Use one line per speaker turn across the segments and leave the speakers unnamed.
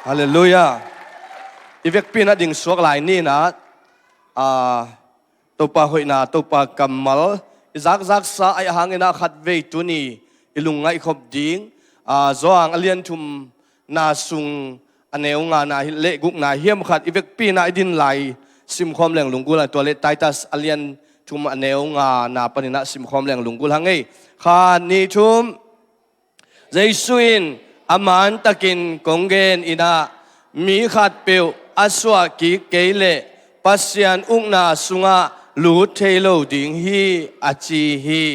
ฮาเลลูยาอีเวกปีนัดดิ่งสวกหลายนี่นะตัวปะหอยนาตัวปะกำมัลจักสาไอหางนาขัดเวตุนีอิลุงไงขบดิ่งจางอเลียนทุมนาซุงอันเนวงานาเละกุกนาเฮียมขัดอีเวกปีนาดินไหลซิมคอมแหลงลุงกุลตัวเล็กไททัสอเลียนทุมอันเนวงานาปนินะซิมคอมแหลงลุงกุลหังไงขานีทุมเจสุอินอามันตะกินกงเกนอินามีขัดเปียวอสวากิเกเลปัสยันอุกนาสุงะลูเทโลดิงฮีอาจีฮี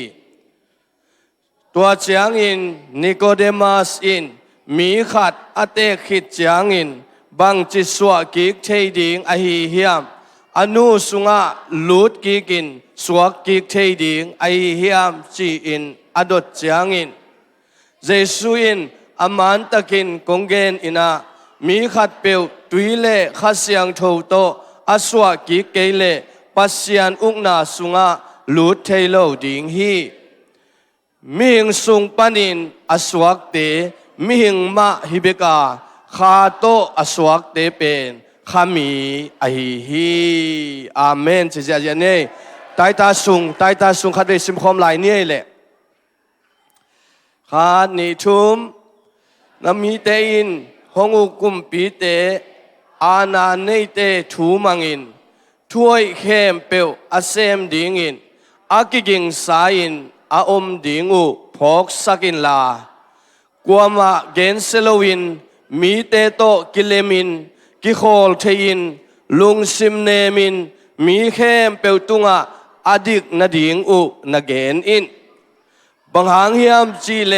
ตัวจางอินนิโคเดมัสอินมีขัดอเตขิดจางอินบังจิสวากิเทดิงอหิเฮียมอนุสุงะลูดกิกินสวากิเทดิงอหิเฮียมจีอินอดดจางอินเจสุอินอามันตะกินกงเกนอินามีขัดเปียวตุยเล่ขัดเสียงโทโตอสวากิเกเลปัสยันอุกนาสุงะลูดเทโลดิงฮีมิหิงสุงปันินอสวากเตมิหิงมะฮิเบกาคาโตอสวากเตเป็นขามีอหิฮีอาเมนเจเจเจเน่ไตตาสุงขัดเวซิมคอมหลายเนี่ยแหละขานิทุมนามีเตอินฮงอุกุมปีเตอานาเนเตทูมังอินถ้วยเข้มเปียวอาเซมดิงอินอากิกิงสายินอาอมดิงอุพกสักินลากวมาเกนเซโลวินมีเตโตกิเลมินกิโคลเทยินลุงซิมเนมินมีเข้มเปียวตุงะอดิกนาดิงอุนาเกนอินบางหางเฮียมจีเล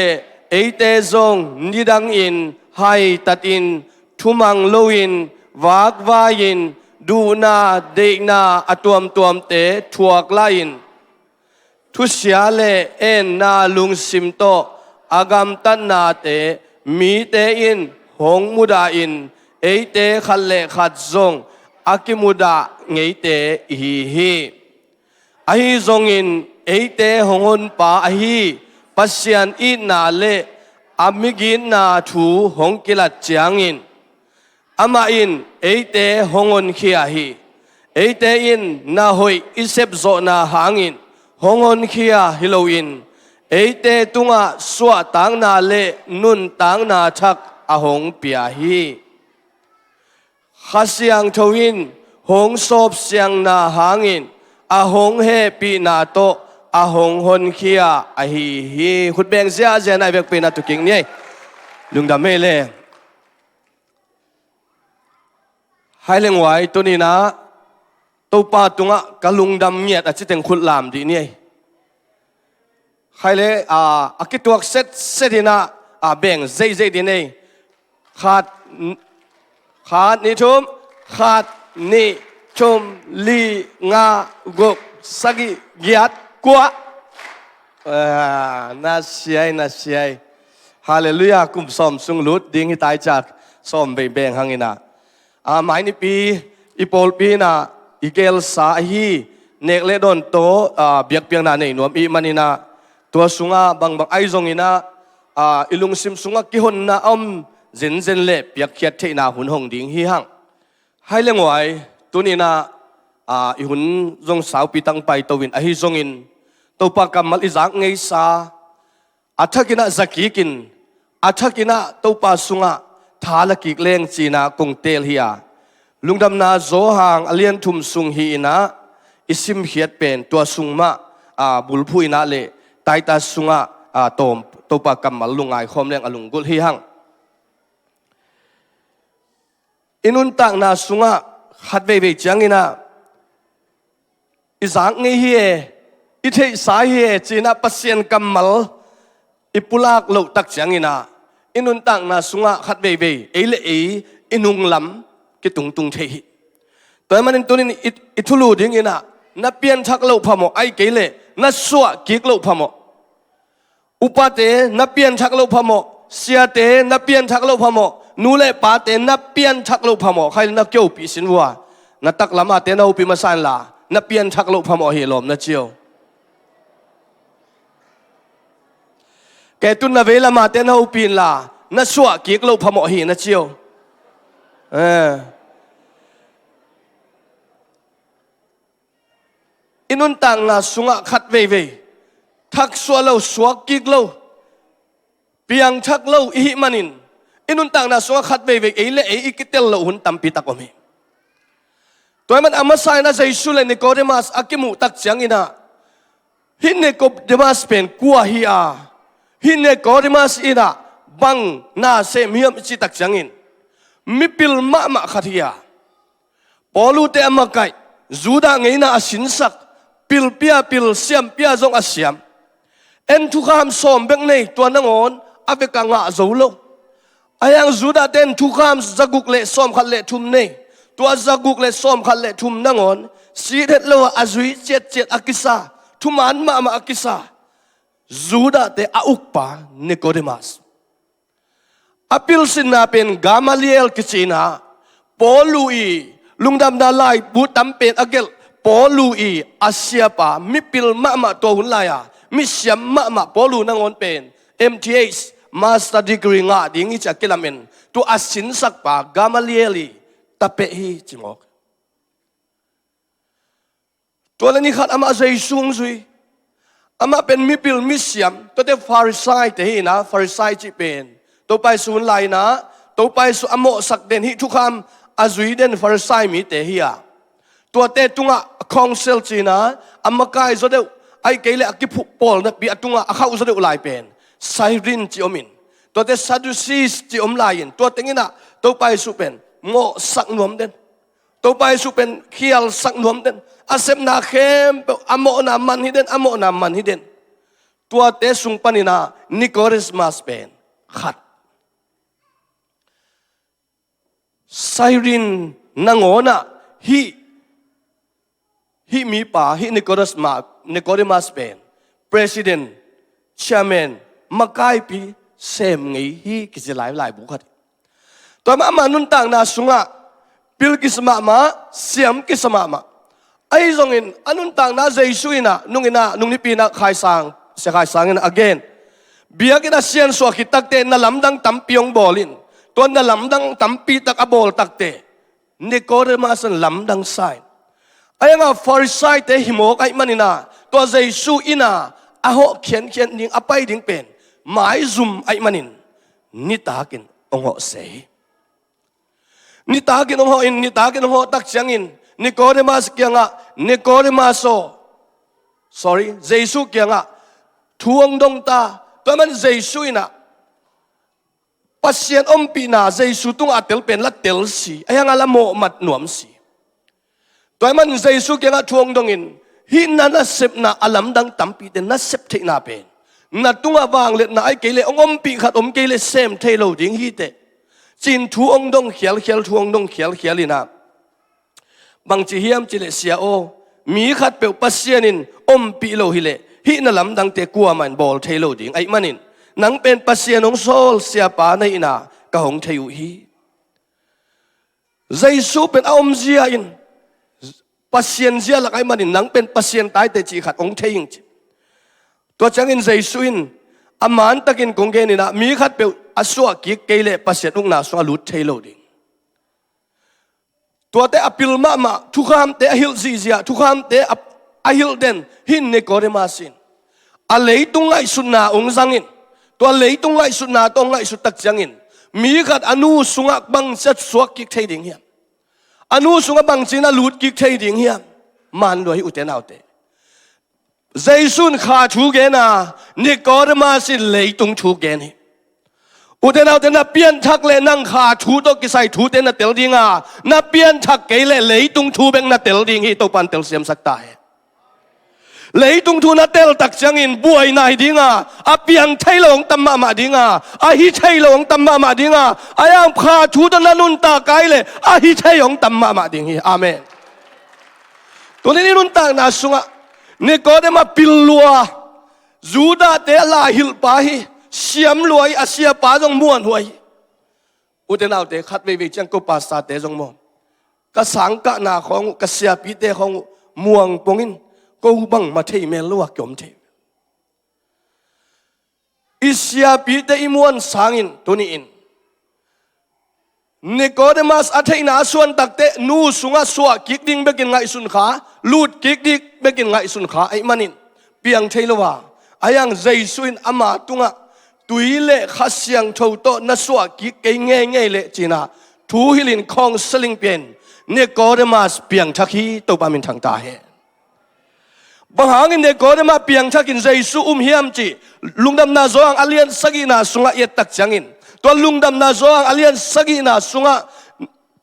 เอเตซงนิดังอินไฮตัดอินทุมังโลอินวากวายินดูนาเดนาอตวมเตทวกลายินทุเสียเลเอ็นนาลุงซิมโตอากามตันนาเตมีเตอินหงมุดาอินเอเตขัดเลขัดซงอากิมุดาเงเตฮีอหิซงอินเอเตหงอนปาอหิปัสยันอินนาเลอามิกินนาทูหงกิลัดจางอินอามาอินเอเตหงอนขียฮีเอเตอินนาหอยอิเซบโซนาหางอินหงอนขียฮิโลอินเอเตตุงะสวะตังนาเลนุนตังนาชักอาหงเปียฮีขัดเสียงทวินหงศพเสียงนาหางอินอาหงเฮปีนาโตอาหงหนเขียอาฮีฮีขุดแบงเสียเจนไอเบกปีนาตุกิงนี่ลุงดำเมเล่ให้เลี้ยงไว้ตัวนี้นะตัวปาตุงะกะลุงดำเมียดอาจจะถึงขุดลามดีนี่ให้เลยอากิตัวเซตดีนะแบ่งเจดีนี่ขาดนี่ชมขาดนี่ชมลีงากกสกิยัดกัวน่าเสียฮาเลลูยากุมสมสุงลุดดิ้งให้ตายจากสมเบ่งหังอินะหมายนี้ปีอีโปลปีน่ะอีเกลสาฮีเนกเลดอนโตเบียกเปียงนาเนนวมอีมันอินะตัวสุงะบางไอซงอินะอิลุงซิมสุงะกิฮนนาอมเจนเล่เปียกเขียดเทนาหุนหงดิ้งฮีหังให้เลี้ยงไว้ตัวนี้นะอีหุ่นจงสาวปีตั้งไปตัววินอหิจงอินตัวปากกำมัลอิจักไงซาอัฐกินะจักกินอัฐกินะตัวปาสุงะทาลกิกเลงจีนากงเตลเฮียลุงดำนาโซหางอเลียนทุมสุงฮีนะอิสิมเขียดเป็นตัวสุงมะบุลพุยนะเลไตตาสุงะตัวปากกำมัลลุงไอคอมเลงอลุงกุลฮีหังอินุนตักนาสุงะขัดเวจังอินะอิสังเฮียอิเทสาเฮียจีน่าปัสยันกัมมัลอิปุลักโลตักจังอินะอินุนตังนาสุงะขัดเวเอเลอินุงลำกิตุงเทหิแต่มันตัวนี้อิทุลูดิ้งอินะนับเปลี่ยนทักโลพะโมไอเกเลนัสวะกิกโลพะโมอุปาเตนับเปลี่ยนทักโลพะโมเสียเตนับเปลี่ยนทักโลพะโมนูเลปาเตนับเปลี่ยนทักโลพะโมใครนักเกี่ยวปีสินวัวนักตักละมาเตนาอุปิมาสันลานับเปลี่ยนทักโลพะโมเฮลอมนักเจียวแกตุนนาเวลามาเตนาอุปินลานัสวะกิกโลพะโมเฮนักเจียว อินุนต่างนาสุงะขัดเว่ยทักสวะเราสวกกิกเราเปียงทักเราอีมันินอินุนต่างนาสุงะขัดเว่ยเอเลเออีกิเตลเราหุ่นตัมปิตะกอมีตัวมันอามาไซน่าใจสุเลนิโคเดมัสอากิมุตักเสียงอินะฮินนิโคเดมัสเป็นกัวฮิอาฮินนิโคเดมัสอินะบังนาเซมิยมจิตักเสียงอินมิปิลมะมะขัดฮิอาปอลูเตอมาไกจูดาไงน่าสินสักปิลเปียปิลเสียมเปียจงอาเสียมเอ็นทุกคำสมเบงในตัวนังอนอาเวกังอาจูโลอายังจูดาเต็นทุกคำจักุกเละสมขัดเละทุมในตัวจักุกเละสมขัดเละทุมนังอนสีเด็ดเลวอาจุยเจ็ดเจ็ดอากิสาทุมันมาอากิสาจูดาเตอาอุกปานิโคเดมัสอาปิลสินนาเป็นกามาเลียลกิจินาปอลูอีลุงดำนาลายบูตัมเป็นอเกลปอลูอีอาเซียปามิปิลมะมะตัวหุ่นลายามิเสียมมะมะปอลูนังอนเป็น MTH Master Degree งาดิ้งอิจักกิลามินตัวอาสินสักปากามาเลียลีตะเปฮีจิมอกตัวนี้ขัดอามาใจสูงสุยอามาเป็นมิปิลมิเสียมตัวเดฟาริไซเตฮีนะฟาริไซจิเป็นตัวไปสุนไลนะตัวไปสุอโมสักเดนฮิทุกคำอาจุยเดนฟาริไซมีเตฮียตัวเตตุงะคองเซลจีนะอามาไกจเดวไอเกลเลอกิพุปอลนะบีตุงะอาข้าวจเดวไลเป็นไซรินจิอมินตัวเตซาดูซีสจิอมไลน์ตัวเต็งนะตัวไปสุเป็นโมสักนวมเดนตัวไปสุเป็นเขียลสักนวมเดนอาเซมนาเข้มอโมนามันฮิเดนอโมนามันฮิเดนตัวเตสุงปนินานิโคลัสมาสเป็นขัดไซรินนางโอนะฮิมีป่าฮินิโคลัสมาสเป็น President Chairman มาไกปีเซมงี้ฮิกิจหลายบุคคลตัวมานุนต่างนาสุงะปิลกิสมาเสียมกิสมาไอ้จงอินอนุนต่างนาเจสุยนะนุ่งนิปีนะขายสังเสียขายสังอิน again เบียกินะเซียนสวกิตักเตนลำดังตั้มปีองบอลินตัวนั้นลำดังตั้มปีตักอบอลตักเตนิโคเดมัสลำดังไซไอ้ยังฟาริไซเตหิโมกไอ้มันนี่นะตัวเจสุอินะอาหอกเขียนนิ่งอภัยดิ่งเป็นหมายซุ่มไอ้มันนิตากินองหอเสนิตากินองหออินนิตากินองหอตักเสียงอินนิโคเดมัสเกียงะนิโคเดมัสโซ sorry เจสุเกียงะทวงดงตาตัวมันเจสุอินะปัสเซียนอมปีนาเจสุตุงอัตเตลเป็นละเตลสีไอ้ยังละโมมัดหนวมสีตัวมันเจสุเกียงะทวงดงอินฮินันเซปนาอลัมดังตัมปีเดนัสเซปเทนาเป็นนัดตุงวางเล็ดนาไอเกลองอมปีขัดอมเกลเซมเทโลดิ้งฮีเตจินทวงดงเขียลทวงดงเขียลลินาบางจีเฮียมจิเลเซียโอมีขัดเปลปัสเซียนินอมปีโลฮิเลฮินัลลัมดังเตกัวมันบอลเทโลดิ้งไอมันนินนังเป็นปัสเซียนองโซลเสียปาในอินากะหงเทยุฮีใจสูเป็นอมเซียอินปัสเซียนเสียหลักไอ้มันนังเป็นปัสเซียนตายแต่จีขัดองเทยิงตัวจังอินใจสุอินอามันตะกินกงเกนินะมีขัดเปลอสวกิเกเลปัสเซียนองนาสวลุดเทโลดิงตัวเตอปิลมาทุกคำเตอฮิลซีเซียทุกคำเตอฮิลเดนหินเนโกเรมาสินอเลตุงไงสุนาองจังอินตัวเลตุงไงสุนาตงไงสุตักจังอินมีขัดอนุสุงะบังจัดสวกิเทดิงเฮียอนุสุงบังจีน่าลุดกิกเทดิงเฮียมันด้วยอุเทนเอาเตใจสุนขาชูเกน่ะนิโคเดมัสเลยตุงชูเกนี่อุเทนเอาเตน่ะเปลี่ยนทักเลยนั่งขาชูตกิใส่ชูเตน่ะเตลดิงอ่ะน่ะเปลี่ยนทักเกเลยตุงชูเบงน่ะเตลดิงฮีตัวปันเตลเสียมสักตายเลยตุงทูน่ะเตลตักจังอินบวยนายดิงอ่ะอาเปียงไทยลงตัมมาดิงอ่ะอาฮิไทยลงตัมมาดิงอ่ะอายังขาชูตนันุนตาไกเลยอาฮิไทยลงตัมมาดิงฮีอาเมนตัวนี้นุนตานาสุงะนิโคเดมาปิลลัวจูดาเตลาฮิลปาฮีเสียมรวยอาเซียปาจงม้วนหวยอุเทนเอาเตขัดเวจังก็ปาสาเตจงม้วนกสังกะนาของกเสียปีเตของม่วงปงินก็บังมาเทเมลวกยมเทอิเสียปีเตอิมวนสังอินตัวนี้อิน Nicodemus athei na suan takte nu sunga suwa kik ding bekin ngai sun kha lut kik dik bekin ngai sun kha ai manin piang theilowa ayang jaisuin ama tunga tuile khasyang thoto na suwa kik ke nge le china thu hilin khong seling pen Nicodemus Pianthak hi to pamin thang ta he bahangin Nicodemus Pianthak in jaisu hiam chi lungdam na zoang alian sagina sunga yet tak changin to lungdam na zoang alian sagina sunga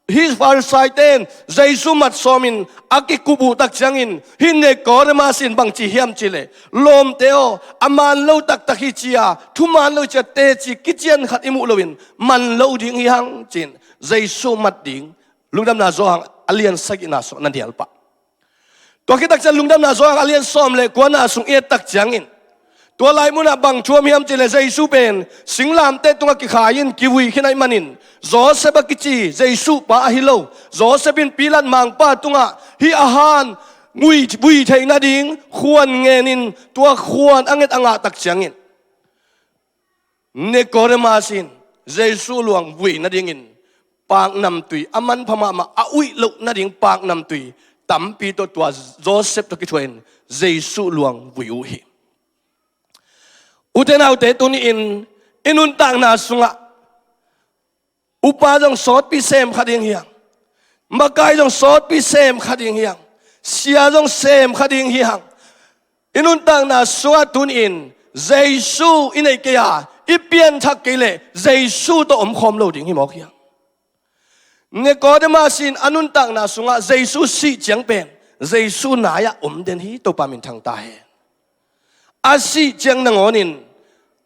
his farsaiten jaisu mat somin akikubu tak changin hin Nicodemus in bang chi hiam chile lom teo aman lo tak tak hi chia thuman lo cha te chi kichian khat imu loin man lo ding hi hang chin jaisu mat ding lungdam na zoang alian sagina so na dial pa to ki tak chan lungdam na zoang alian som le ko na sung e tak changin to lai muna bang chuam hiam chile jaisu pen singlam te tunga ki khain ki wi khinai manin Joseph kichi jaisu pa hilo Joseph in pilan mang pa tunga hi ahan ngui bui thei na ding khuan ngenin to khuan anget anga tak changin Nicodemus in jaisu luang bui na dingin pang nam tui aman Phamawh ma a ui lo na ding pang nam tui tampi to tua Joseph to ki thuen jaisu luang bui u hi uten autte tuni inun tang na sunga upa jong sot pi sem khading hiang makai jong sot pi sem khading hiang sia jong sem khading hiang inun tang na sunga tun in jaisu inai ke ya ipian thak ke le jaisu to khom lo ding hi mok hiang Nicodemus in anun tang na sunga jaisu si chang pen jaisu na ya den hi to pamin thang ta he asi chang na ngonin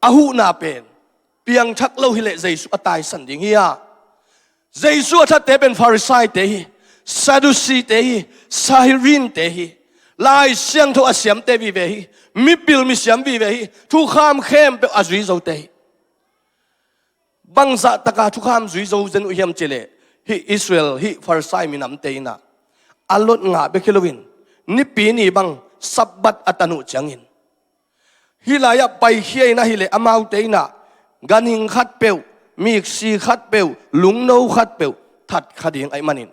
ahu na pen Pianthak lo hi le jaisu atai san ding hiya jaisu atha te pen Pharisai te hi Sadducee te hi Sahirin te hi lai siang tho asiam te vi ve hi mi pil mi siam vi ve hi thu kham khem pe azui zo te hi bangza taka thu kham zui zo zen u hiam chele hi Israel hi Pharisai mi nam te na alot nga be khilowin ni pi ni bang sabbat atanu changin hilaya pai hiai na hile amau te na ganing khat peu mixi khat peu lungno khat peu that khading ai manin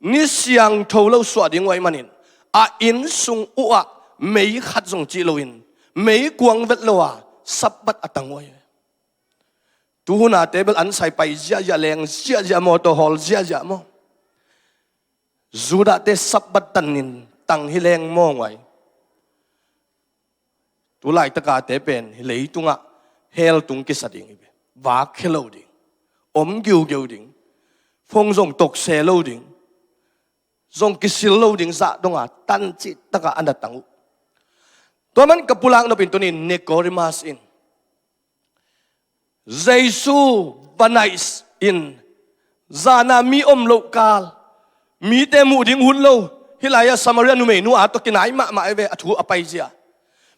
ni siang tholo swa ding wai manin a in sung uwa mei khat jong chi loin mei kuang vet lowa sabbat atang wai tu na table an sai pai zia leng zia mo to hol zia mo zuda te sabbat tanin tang hileng mo ngai tu lai taka te pen lei tunga hel tung ki sading be wa khelo ding om giu ding phong jong tok se lo ding jong ki sil lo ding za donga tan chi taka anda tangu to man kapulang no pin tunin Nicodemus in jaisu banais in zana mi lokal mi te mu ding hun lo hilaya Samaria nu me nu a to kinai ma ve athu apai zia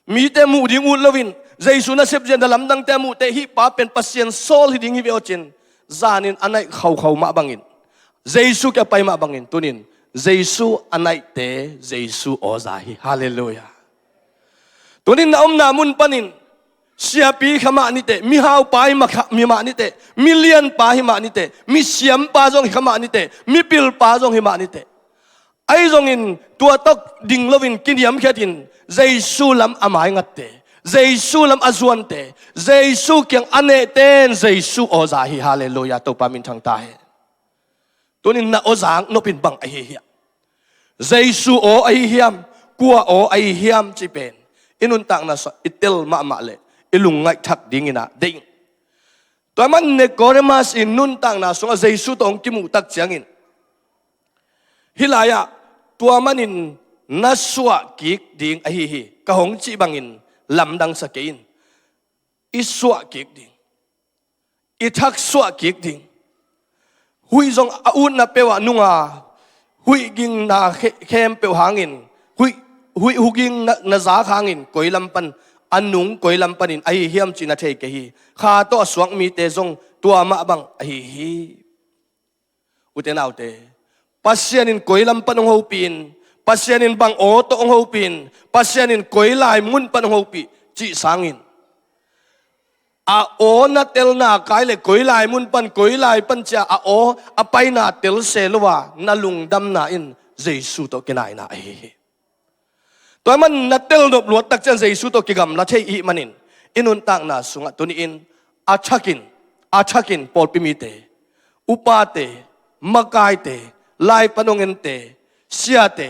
mi te mu ding un lovin jaisu na sep jen dalam dang te mu te hi pa pen pasien sol hi ding hi ve ochin zanin anai khaw ma bangin jaisu ke pai ma bangin tunin jaisu anai te jaisu oza hi hallelujah tunin na na mun panin siapi khama ni te mi hau pai ma mi ma ni te million pa hi ma ni te mi siam pa jong hi khama ni te mi pil pa jong hi ma ni te ai jong in tua tok ding lovin kiniam khatin jaisu lam amai ngatte jaisu lam azuan te jaisu kyang ane ten jaisu oza hi hallelujah to pamin thang ta he tunin na ozang no pin bang ai hi jaisu o ai hiam kwa o ai hiam chi pen inun tang na so itel ma le ilung ngai thak ding ina ding to man Nicodemus in nun tang na so jaisu tong kimu tak changin hilaya tua manin naswa kik ding ahi hi ka hong chi bangin lamdang sakein iswa kik ding ithak swa kik ding hui jong aun na pewa nunga hui ging na khem pe hangin hui huging na za khangin koilampan anung koilampanin ahi hiam china thei ke hi kha to swang mi te jong tua ma bang ahi hi uten autte pasianin koilampan ho pin pasianin bang o to ho pin pasianin koilai mun pan ho pi chi sangin a o na tel na kai le koi lai mun pan koi lai pan cha a o a pai na tel se lowa na lungdam na in Jesu to kinai na ai toy man na tel dop luat tak chan Jesu to kigam la thei I manin inun tak na sunga tuni in achakin pol pimite upate makai te lai panongen te siate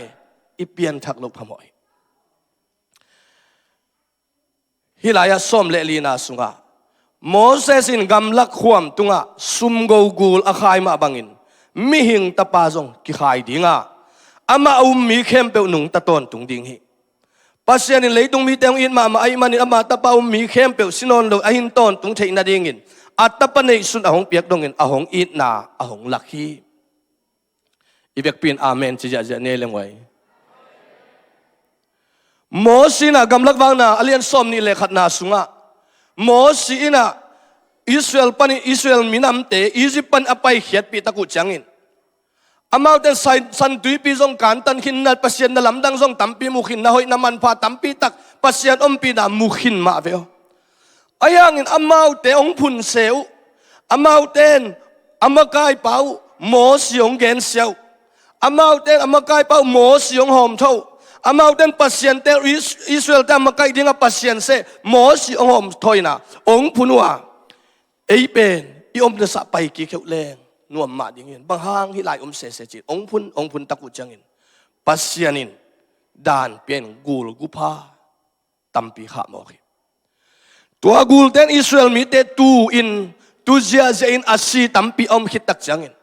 I Pianthak lo Phamawh hilaya som le lina sunga Moses in gamlak khuam tunga sumgo gul akhai ma bangin mihing tapazong ki khai dinga ama mi khem pe nung taton tung ding hi pasian in leitung mi teng in ma ai manin ama tapa mi khem pe sinon lo ahin ton tung thei na ding in atapanei sun ahong piak dong in ahong it na ahong lakhi ibek pin amen chi ja ne lengwai Mosina gamlak wang na alian som ni le khat na sunga Mosina Israel minam te Egypt pan apai khiat pi taku changin amau ten san tui pi zong kan tan khin na pasien na lamdang zong tampi mukhin na hoi na man pha tampi tak pasien pi na mukhin ma veo ayangin amau te ong phun seu amau ten amakai pau mo siong gen seu amau ten amakai pau mo siong hom thau amau ten pasien te Israel ta makai dinga pasien se mo siong hom thoina ong phunwa ei pen I om na sa pai ki kheu leng nuam ma dingin bang hang hi lai se chi ong phun taku changin pasianin dan pen gul gupa tampi kha mo khi tua gul ten Israel mi te tu zia in asi tampi om khit tak changin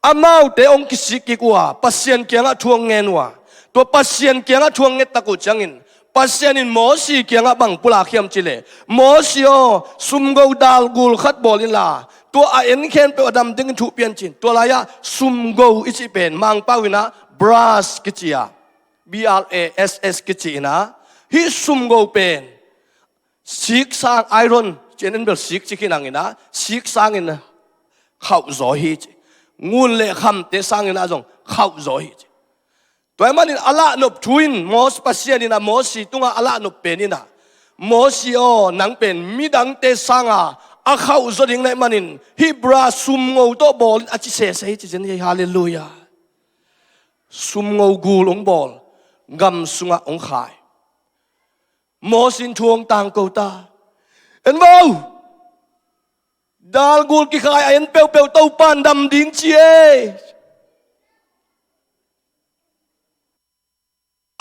amau te ong kisiki kwa pasien kyanga thuang ngenwa to pasien kyanga thuang nget taku changin pasianin mosi kyanga bang pula khiam chile mosio sumgo dal gul khat bolin la to a en khen pe adam ding thu pian chin to la ya sumgo ichi pen mang pawina brass kichia brass kichina hi sumgo pen sik sang iron chenen bel sik chikinang ina sik sang in hawhzel hi ngun le kham te sang ina jong hawhzel hi toy manin ala nop thuin mos pasianina mosi tunga ala nop penina mosi o nang pen midang te sanga a hawhzel ding le manin hibra sumgo to bol achi se chi chen hallelujah sumgo gul ong bol gam sunga ong khai mosin thuang tang ko ta en mau dal gul ki khai en peu to pan dam ding chi e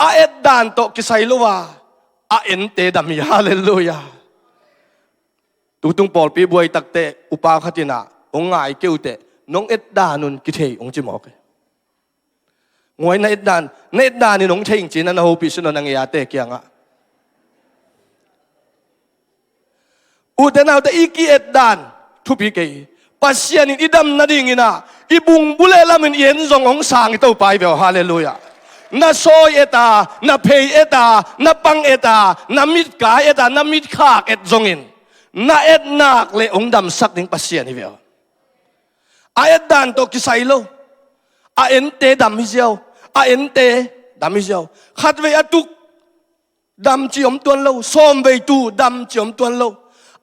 a et dan to kisai lowa a en te dam hallelujah tutung pol pi buai takte upa khatina ong ngai keute nong et danun ki thei ong chi mok ngoi na et dan ni nong thei chin na ho pi suno nang ya te kyanga u te nau te iki et dan thu pi ke pasian idam na ding ina ibung bule lamin yen zong ong sang to pai bel hallelujah na soy eta na pei eta na pang eta na mit ka eta na mit khak et zongin na et nak le ong dam sak ding pasian hi vel a et dan to kisai lo a ente dam hi ziao a ente dam hi ziao khat ve atuk dam chiom tuan lo som ve tu dam chiom tuan lo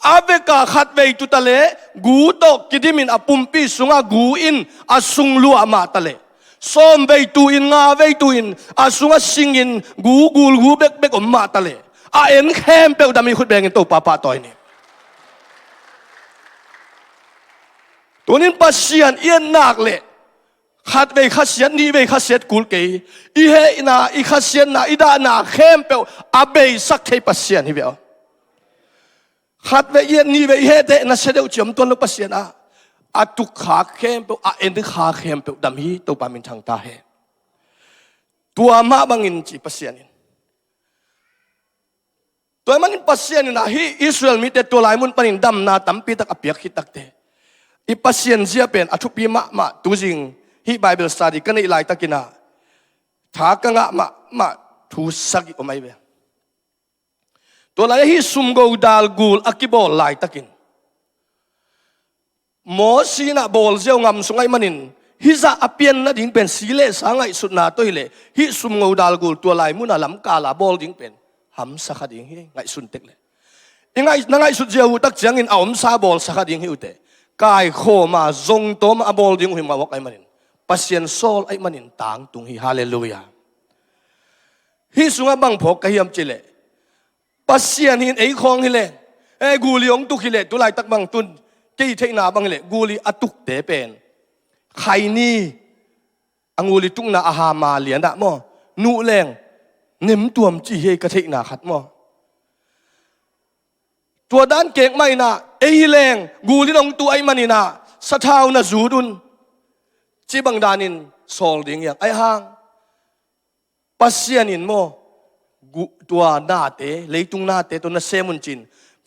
aveka khat ve tu tale gu to kidimin apumpi sunga gu in asung lu ama tale som ve tu in nga ve tu in asunga singin gu gul gu bek om ma tale a en khem pe dam hi khut beng to papa toy ni tunin pasian ien nak le khat ve khasian ni ve khasiat kul ke I he na I khasian na ida na khem pe abe sak thei pasian hi ve khat ve ien ni ve he te na sedeu chiam ton lo pasian a atuk kha khem pe a en kha khem pe dam hi to pa min thang ta he tua ma bangin chi pasian in toy manin pasian na hi Israel mi te to lai mun panin dam na tampi tak apiak hi tak te I pasien zia pen athupi ma tu jing hi Bible study kan I lai takina tha ka nga ma thu sagi omai be to lai hi sumgo dal gul akibol lai takin mo sina bol zeu ngam sungai manin hi za apian na ding pen sile sangai sutna toile hi sumgo dal gul to lai mun alam kala bol ding pen ham sakha ding hi ngai sun tek le nangai sut jeu tak chiang in aom sa bol sakha ding hi ute kai kho ma zong tom a bol ding hi ma wak ai manin pasien sol ai manin tang tung hi hallelujah hi sunga bang phok ka hiam chile pasien hin ei khong hi le e guli ong tu hi le tu lai tak bang tun ke theina bang le guli atuk te pen khai ni anguli tung na aha ma lian da mo nu leng nim tuam chi he ka theina khat moตัวด้านเก่งไม่นะเอฮิเลงกูลินองตัวไอ้มันนี่นะสะเท้านะจูดุนจีบังดานินโซลดิ้งอย่างไอ้ห้างปัสเซียนินโมตัวหน้าเตะเลยตุงหน้าเตะตัวน่ะเซมุนจิน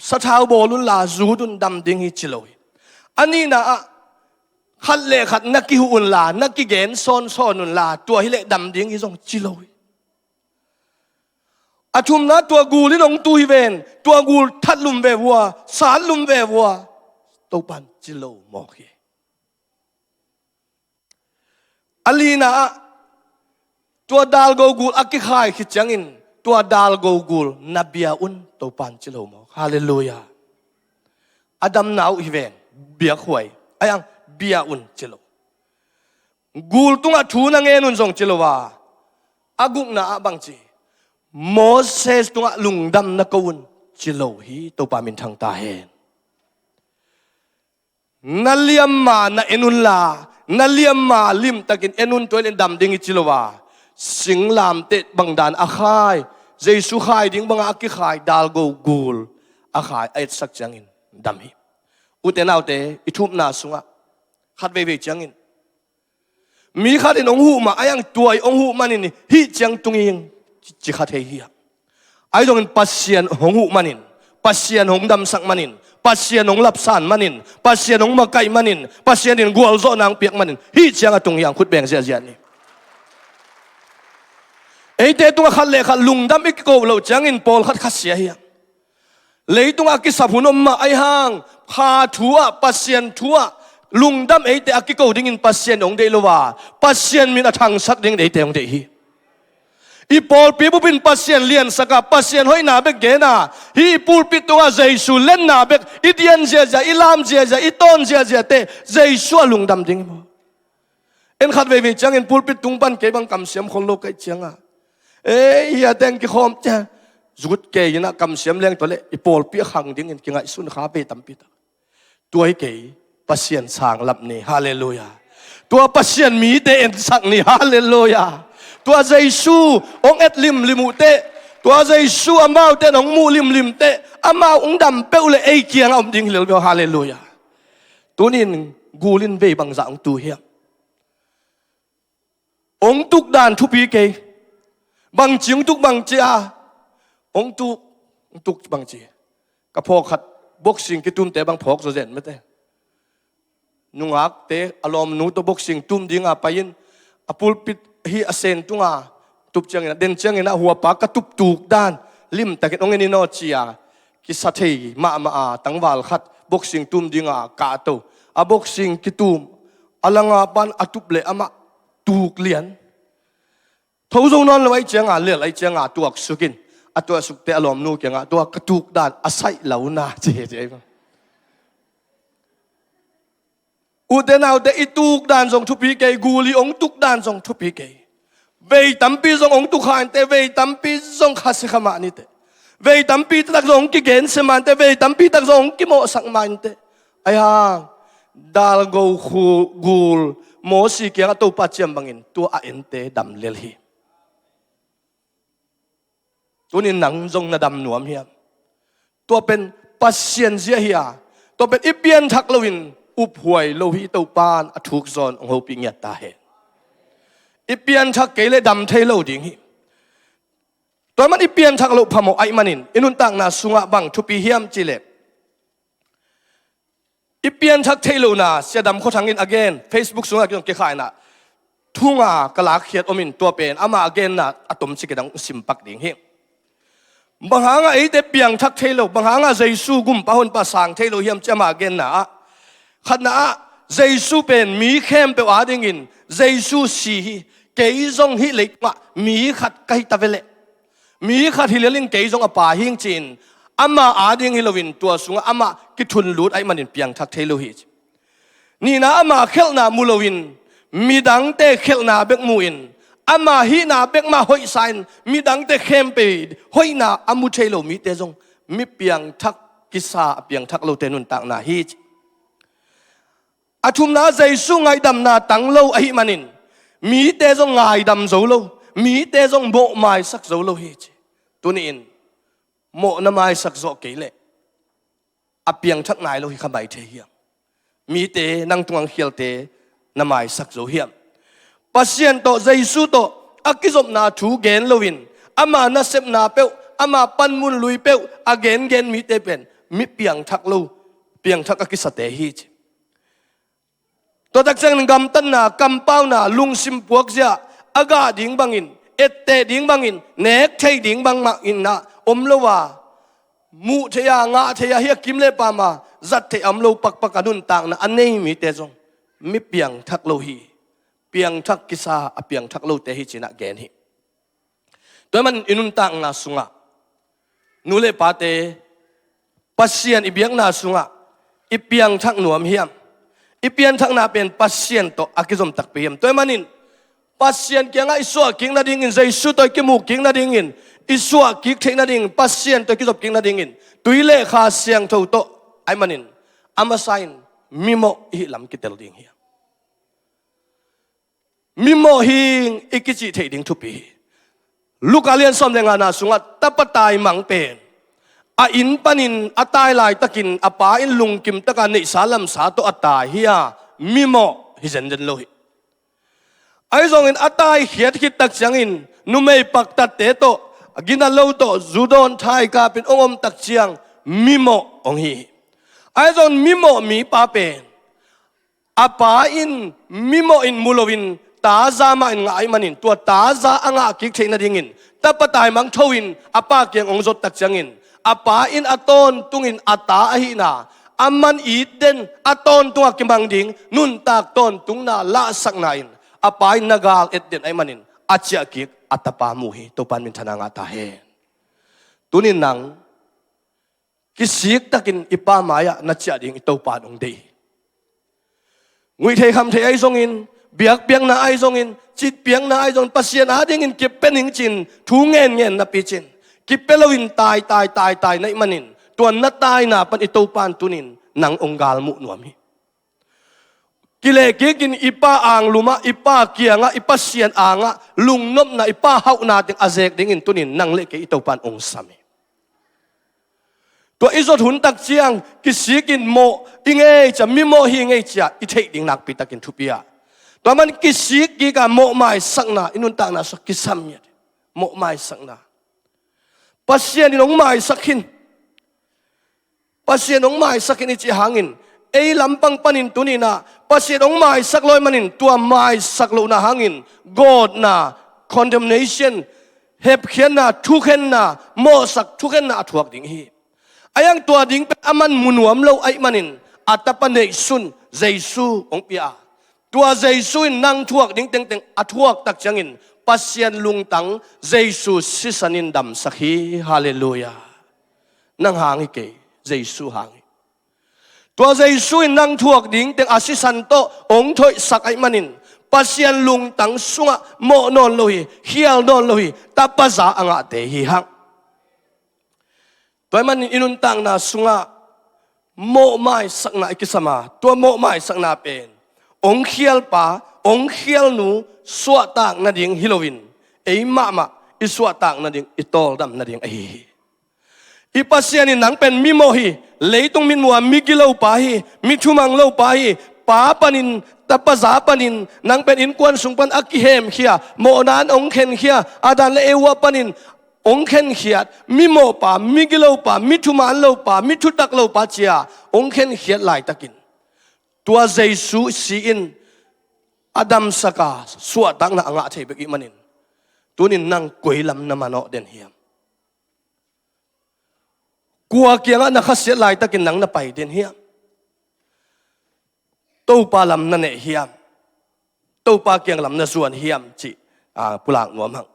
สะเท้าบอลุนลาจูดุนดำดิ้งฮิจิโลยอันนี้นะขัดเล่ขัดนักกิหุนลานักกิเกนซ้อนนุนลาตัวฮิเล่ดำดิ้งฮิซงจิโลยอาทุมนะตัวกูลินองตุยเวนตัวกูทัดลุมเววัวสารลุมเววัวตัวปันจิโลมอกเฮอลีนะตัวดาลโกกูอักขิขายขิจังอินตัวดาลโกกูนับเบียอุนตัวปันจิโลมอกฮาเลลูยาอดัมนาวฮิเวนเบียขวยไอ้ยังเบียอุนจิโลกูตุงอาทูนังเงินุนส่งจิโลวาอากุกนะบังจีโมเสสตัวลุงดำนักวนจิโลฮีตัวปามินทางตาเห็นนัลเลียมมาณเอนุนลานัลเลียมมาลิมตะกินเอนุนตัวเล่นดำดิ้งจิโลวาสิงลามเตะบังดานอาคายเจสุขายดิ้งบังอากิขายดาลโกกูลอาคายไอสักจังอินดำฮีอุเตนเอาเตอิทุบนาสุงะขัดเวเวจังอินมีขัดอินองหูมาไอยังตัวองหูมันนี่ฮิจังตุงยิงจิขัดเฮียไอ้ตรงนั้นปัสเซียนหงหุมันินปัสเซียนหงดำสักมันินปัสเซียนหงลับสานมันินปัสเซียนหงมาไก่มันินปัสเซียนดินกัวโซนางเปียกมันินฮีเจียงตรงอย่างขุดแบ่งเสียนี่ไอ้เตตรงขัดเล่ขัดลุงดำอีกโกเราจังอินปอลขัดขัดเสียเฮียเลยตรงอากิสับหุนอมมาไอ้ห้างพาทัวปัสเซียนทัวลุงดำไอ้เตอากิโกดิ้งอินปัสเซียนหงเดลวาปัสเซียนมินทางสักดิ้งไอ้เตหงเดฮีอีปอลปีบุปินปัสเซียนเลียนสกัดปัสเซียนห้อยนาเบกเกน่าฮีปูลปิตัวเจสุเล่นนาเบกอีเดียนเจียจะอีลามเจียจะอีต้นเจียจะเตเจสุลุงดำดิ้งบ่เอ็นขัดเววิจังเอ็นปูลปิตุงปันเก็บังกำเสียมคนโลกไอเจียงอ่ะเอ้ยอย่าแต่งกิคอมจ้ะจุดเกยนะกำเสียมเลี้ยงตัวเล็กอีปอลปีขังดิ้งเอ็นกิงไอสุนขาเปตัมปิตตัวไอเกยปัสเซียนสางลับนี่ฮาเลลูยาตัวปัสเซียนมีเตเอ็นสักนี่ฮาเลลูยาตัวเจสุองเอ็ดลิมุเตตัวเจสุอามาเตนองมูลิมเตอามาองดำเปลเลยไอเกียงเอาดิ้งเหลียวฮาเลลูยาตัวนี้กูลินเวบังจังตัวเฮียองตุกดานทุปีเกยบังจิงตุกบังเจียองตุกบังเจียกับพอขัดบ็อกซิ่งกิตุ้มเตะบังพอกโซเซนไม่เตนุงอักเตะอารมณ์นูตัวบ็อกซิ่งตุ้มดิ้งอาไปยินอปุลปิดฮีอาเซนตุงาตุบจังนะเด่นจังนะหัวปากกระตุบตูกด้านลิมแต่กินองเงินนอเจียกิสัตเฮมาตั้งวาลขัดบ็อกซิ่งตุ้มดิ้งากาโตอาบ็อกซิ่งกิตุ้มอลังอาปันอตุบเลอามาตูกเลียนทุกทรงนอนเลยจังเลี้ยไอจังตัวสุกินตัวสุกเตะอารมณ์นูจังตัวกระตุกด้านอาศัยเหล่านาเจ๊อุเทนเอาแต่อีตุกดานส่งทุพีเกยกูลีองตุกดานส่งทุพีเกยเวตัมปีส่งองตุกขันแต่เวตัมปีส่งขัดขมานิเตเวตัมปีตักส่งกิเกนเสมันแต่เวตัมปีตักส่งกิโมสักมันเตไอ้ห่างดาลโกคูกูลโมสีเกียงตัวปัจเจมบังอินตัวเอ็นเตดำเลลีตัวนี้หนังทรงนาดำหนวมเฮียตัวเป็นปัสเซียนเสียเฮียตัวเป็นอิเปียนทักลวินอุบหวยโลหิตปานอทุกซอนองค์ปิญญาตาเหอีเปียนชักเกลดำเทโลดิ่งหิตัวมันอีเปียนชักโลพมไอมันินอินุนตังนาสุงะบังทุปีเฮียมจิเลอีเปียนชักเทโลนาเสียดำเขาทางอิน again Facebook สุงะกินเกขายนะทุ่งกะลาเขียดอมินตัวเป็นอามา again นะอะตอมสิกดังสิมปักดิ่งหิบางหางไอเตเปียงชักเทโลบางหางเจสูกุมปะหนปะสางเทโลเฮียมจะมา again นะขณะเจสุเป็นมีเข้มเปว่าดิ่งินเจสุสีเกยจงฮิเล็กว่ามีขัดไกตะเวเลมีขัดฮิเลลิงเกยจงอป่าหิงจิน อามาอาดิงฮิโลวินตัวสุงอามากิทุนลูดไอมันเปียงทักเทโลฮินี่นะอามาเข้านามูโลวินมีดังเตเข้านาเบกมูอินอามาฮีนาเบกมาหอยไซน์มีดังเตเข้มไปหอยนาอามุเทโลมีเตจงมีเปียงทักกิสาเปียงทักโลเตนุนตักนาฮิอาทุมนาใจสู้ไงดำนาตังโลไอมันมีเตจงไงดำโซโลมีเตจงโบไม้สักโซโลฮิตัวนี้อินโมนไม้สักโซเกเลอเปียงทักไงโลฮิขบายเทียมมีเตนังตวงเขียวเตนไม้สักโซเฮียมปัสเซียนโตใจสู้โตอากิจมนาถูเกนโลวินอามานาเซมนาเปวอามาปันมุนลุยเปวอาเกนมีเตเป็นมีเปียงทักโลเปียงทักอากิสเตฮีตัวตักเซงกำตันนากำเป้านาลุงซิมพวกเสียอากาศดิ่งบังอินเอตเตดิ่งบังอินเนกเทดิ่งบังมาอินนะอมโลวามูเทียงาเทียเฮียกิมเลปามาจัดเทอมโลปักปักกันุนต่างนะอันนี้มีเตจงมีเปียงทักโลฮีเปียงทักกิสาเปียงทักโลเตฮีจินะเกนฮีตัวมันอินุนต่างนาสุงะนูเลปาเตปัสเซียนอิเบียงนาสุงะอิเปียงทักหนวมเฮียมอีเปียนทักนาเป็นปัสเซียนโตอากิจมตักเปียมตัวมันอินปัสเซียนเกี่ยงไอสัวกิ่งนาดิ่งอินใจสุดตัวกิมูกิ่งนาดิ่งอินอิสัวกิ่งเทนาดิ่งปัสเซียนตัวกิจมกิ่งนาดิ่งอินตุยเล่ขาเสียงเท่าโตไอมันอินอามาไซน์มิโมฮิลำกิเตลดิ่งเฮียมิโมฮิงอิกิจิเทดิ่งทุปีลูกอาเลียนสมเด็จงานาสุงะตัปตายมังเป็นอาอินปันินอาตายลายตะกินอาปาอินลุงกิมตะกันในสาลัมสาโตอาตายเฮียมิโมฮิเจนเจนโลหิไอซองอินอาตายเขียดคิดตักเสียงอินนุไม่ปักตัดเตโตกินาโลโตจูดอนไทยกาเป็นองค์ตักเสียงมิโมองฮีไอซองมิโมมีปาเป็นอาปาอินมิโมอินมูโลวินตาซามาอินไงมันอินตัวตาซาอ่างกิกเทนาดิ่งอินตัปตายมังทวินอาปาเกียงองค์จดตักเสียงอินอาปาอินอาตอนตุงอินอาตาหินาอามันอีเดนอาตอนตุงกิมังดิงนุนตากตอนตุงนาละสักนายนอาปาอินนากาลเอ็ดเดนไอมันอินอาเจียกิกอาตปามุฮีตัวปันมินธนางาตาเฮตุนินนังกิสิกตักินอิปามายะนัจเจียดิงตัวปานองดีงุยเทคำเทไอซงอินเบียกเปียงนาไอซงอินจิตเปียงนาไอซงปัสเซียนอาดิงอินเก็บเป็นหิงจินทูเงินนับปีจินกิเปลวินตายในมันนินตัวนัดตายนาปันอิโตปานตุนินนางองกาลมุนวมิกิเลกินอิป้าอ่างลุมะอิป้าเกียงะอิป้าเสียนอ่างะลุงนบนาอิป้าเฮานาติงอาเซกดิงินตุนินนางเลกอิโตปานองสามีตัวอิโซทุนตักเจียงกิสิกินโมอิงเอจะมิโมฮิงเอจะอิเทดิงนักปิตากินทุเปียตัวมันกิสิกิกาโมไม่สักนาอินุนตานาสักกิสัมยดโมไม่สักนาปัสเซียนน้องไม้สักหินปัสเซียนน้องไม้สักหินจีหางินเอลำปังปันินตุนีนะปัสเซียนน้องไม้สักลอยมันินตัวไม้สักโลนะหางินโกรธนะ condemnation เห็บเขียนนะทุกเห็นนะโมสักทุกเห็นนะถูกดิ่งฮีไอ้ยังตัวดิ่งเป็นอามันมุนวมเราไอ้มันินอัตปนเนซุนเจซูองเปียตัวเจซูนั่งถูกดิ่งเต็งเต็งอัถูกตักจังอินปัสเซียนลุงตังเจซูสิสันินดำสักฮีฮาเลลูยานั่งหางอีกเกเจซูหางตัวเจซูนั่งถูกดิ่งเต็งอาศิสันโตองถอยสักไอมันินปัสเซียนลุงตังสุงะโมนอนโลหิเฮียลนอนโลหิตาปัสสาอ่างเตหิหังตัวมันอินุนตังนาสุงะโมไม่สักนาอิกิสมาตัวโมไม่สักนาเป็นองเฮียลป่าองเฮียลนูสวดต่างนาดิ่งฮิโลวินไอ้มาอิสวดต่างนาดิ่งอิโตลดำนาดิ่งไอ้อีปัสเซียนี่หนังเป็นมิโมฮีเลยตรงมินมัวมิกิโลปาฮีมิทุมังโลปาฮีป้าปนินตาปะสาปนินหนังเป็นอินกวนสุงปันอักกิเฮมเขียโมนานองเข็นเขียอาดานเลเอวปนินองเข็นเขียดมิโมปามิกิโลปามิทุมันโลปามิทุตักโลปาเจียองเข็นเขียดหลายตะกินตัวเจซูซีอินอดัมสกาสวดตังนะอ่างเทเบกิมันินตัวนี้นั่งกุยลำนามานอเดนเฮียมกัวเกียงนักเสียลายตะกินนังนับไปเดนเฮียมตู้ปลาลำนั่นเฮียมตู้ปลาเกียงลำนั่นส่วนเฮียมจีปุลางนัวมัง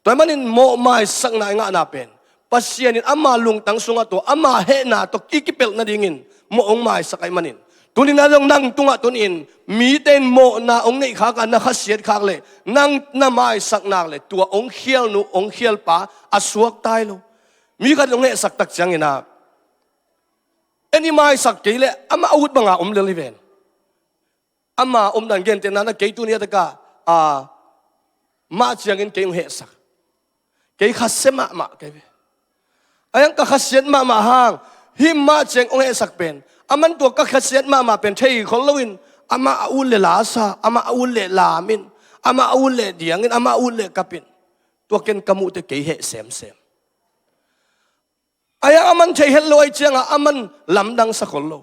ตัวมันนินโมไม่สักนายงานาเป็น pasien in ama lung tang sunga to ama he na to kikipel na dingin mo ong mai sakay manin tunin na dong nang tunga tunin mi ten mo na ong nei kha ka na khasiat khak le nang na mai sak nak le tua ong khial nu ong khial pa asuak tai lo mi ka dong ne sak tak chang ina any mai sak ke le ama awut banga le liven ama dan gen ten na ke tu ni ta ka ma chiang in ke he sak ke khasema ma ke ayang ka khasiat ma hang him ma cheng ong he sak pen aman to ka khasiat ma pen thei khol lowin ama aul le la sa ama aul le la min ama aul le diangin ama aul le kapin to ken kamu te ke he sem ayang aman thei hello ai chenga aman lamdang sa khol lo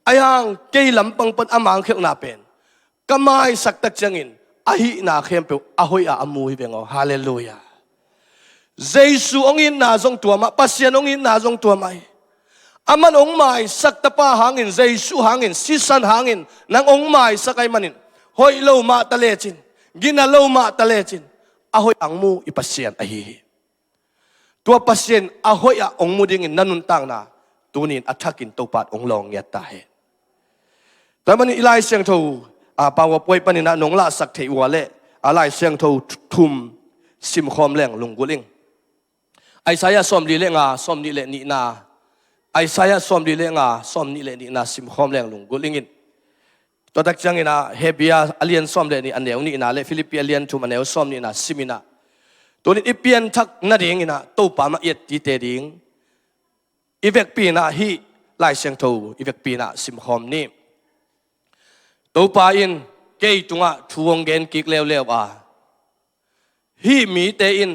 ayang ke lampang pat amang khel na pen kamai sak tak changin ahi na khem pe ahoi a amui bengo hallelujah jesu ongin na jong tua ma pasien ongin na jong tua mai aman ong mai sak tapa hangin jesu hangin sisan hangin nang ong mai sakai manin hoi lo ma talechin gina lo ma talechin ahoi angmu ipasien ahi tua pasien ahoi a ong muding in nanun tang na tunin athakin topat ong long ya ta he tamani ilai siang tho pawa poi panina nong la sak thei wale alai siang tho thum sim khom leng lungguling Isaiah som li le nga som ni le ni na Isaiah som li le nga som ni le ni na sim khom leng lungguling in to tak chang ina hebia alien som le ni aneu ni na le philippi alien thum aneu som ni na simina to ni ipian thak na ding ina to pa ma yet ti te ding ivek pi na hi lai siang tho ivek pi na sim khom ni to pa in ke tunga thuong gen kik lew lew hi mi te in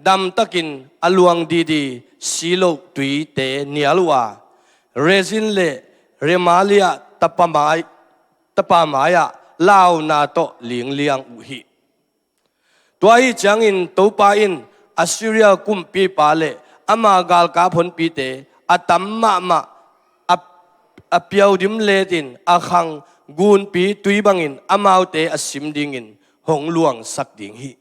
dam takin aluang di silo tui te nialwa resin le remalia tapamaya lao na to ling liang uhi tuai changin to pa in Assyria kumpi pale ama gal ka phon pi te atamma ma apiau dim le tin akhang gun pi tui bangin amaute asim dingin hong luang sak ding hi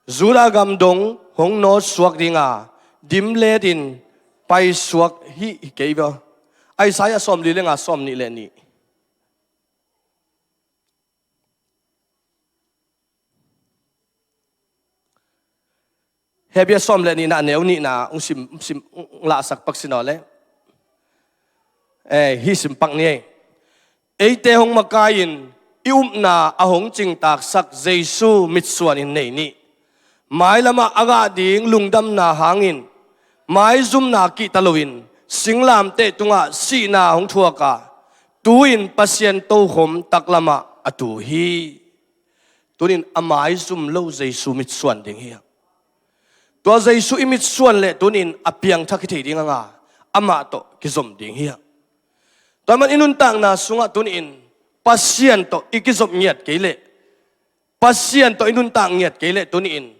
zura gam dong hong no suak dinga dim le din pai suak hi keiba ai saya som li lenga som ni le ni hebia som le ni na neu ni na ung sim la sak pak sinole hi sim pak ni te hong makain na ahong ching tak sak jesu mitsuan in nei ni mai lama aga ding lungdam na hangin mai zum na ki talowin singlam te tunga si na hong thuaka tuin pasien to khom taklama atu hi tunin amai zum lo jesu mitsuan ding hi to jesu imit suan le tunin apiang thakithei ding anga ama to kizom ding hi taman inun tang na sunga tunin pasien to ikizom nyat keile pasien to inun tang nyat keile tunin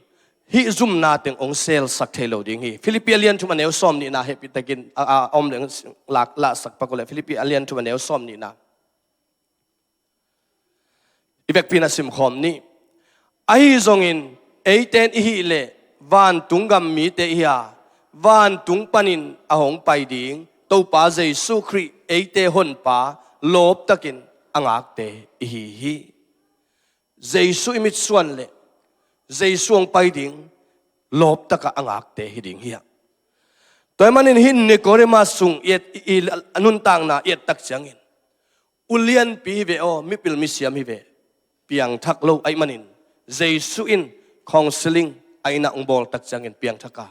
hi zum na teng ong sel sak thelo ding hi philippi alien thuma neu som ni na happy takin om leng lak la sak pakole philippi alien thuma neu som ni na ibek pina sim khom ni ai zongin eiten hi le van tungam mi te hiya van tung panin ahong pai ding to pa jesu khri eite hon pa lop takin angak te hi jesu imit suan le jesu ong pai ding lop taka angak te hiding hiya toy manin hin ne kore ma sung yet anun tang na yet tak changin ulian pi ve o mi pil mi siam hi ve piang thak lo ai manin jesu in counseling aina ong bol tak changin piang thaka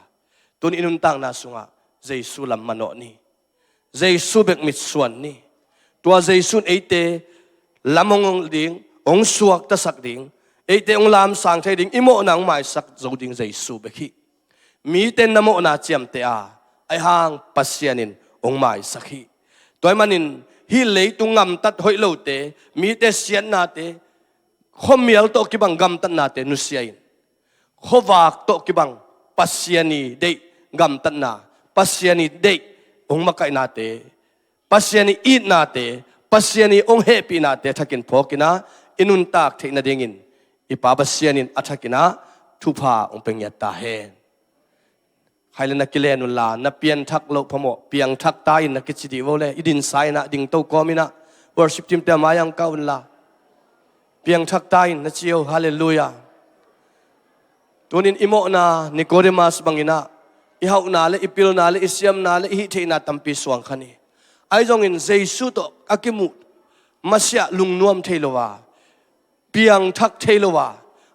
tun inun tang na sunga jesu lam mano ni jesu bek mit suan ni tua jesu eite lamong ding ong suak ta sak ding eite ong lam sang thai ding imo nang mai sak zo ding jesu bekhi mi ten namo na chiam te ai hang pasianin ong mai sakhi toy manin hi leitung ngam tat hoi lo te mi te sian na te khomial to ki bang gam tan na te nu siain khowak to ki bang pasiani de gam tan na pasiani de ong makai na te pasiani eat na te pasiani ong happy na te thakin phokina inun tak theina dingin ipabasianin athakina thupa ong pengyat ta hen ใครเลยนักกิเลนุลานับเปลี่ยนทักโลกพมเปียงทักตายนักกิจดีโวเลอิดินไซนะดิ่งโตกอมินะ worship team แต่มายังเก้าวันละเปียงทักตายนักเชียวฮาเลลูยาตัวนี้อิโมนานิโคเดมัสบังอินะอิฮาวนาเลอิปิลนาเลอิเซียมนาเลอิฮิเทนาตัมปีสวงขันีไอจงอินเจสุโตอากิมุมาเสียลุงนวมเทโลวาเปียงทักเทโลวา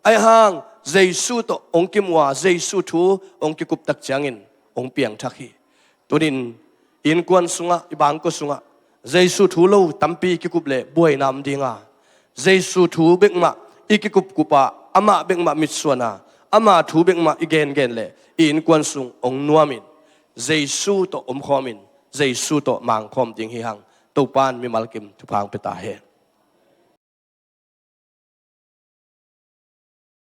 ไอห่างเจสุโตองกิมวาเจสุทูองกิกุปตักจังอินองเปียงทักฮีตัวนี้อินกวนสุงะอิบังกุสุงะเจสุทูโลตัมปีกิกุปเลบวยนามดิงาเจสุทูเบกมาอิกิกุปกุปะอามาเบกมามิดสวนาอามาทูเบกมาอีเกนเกนเลอินกวนสุงองนัวมินเจสุโตอมคอมินเจสุโตมังคอมดิงฮีหังตุปานมีมัลกิมทุพางเปตาเฮ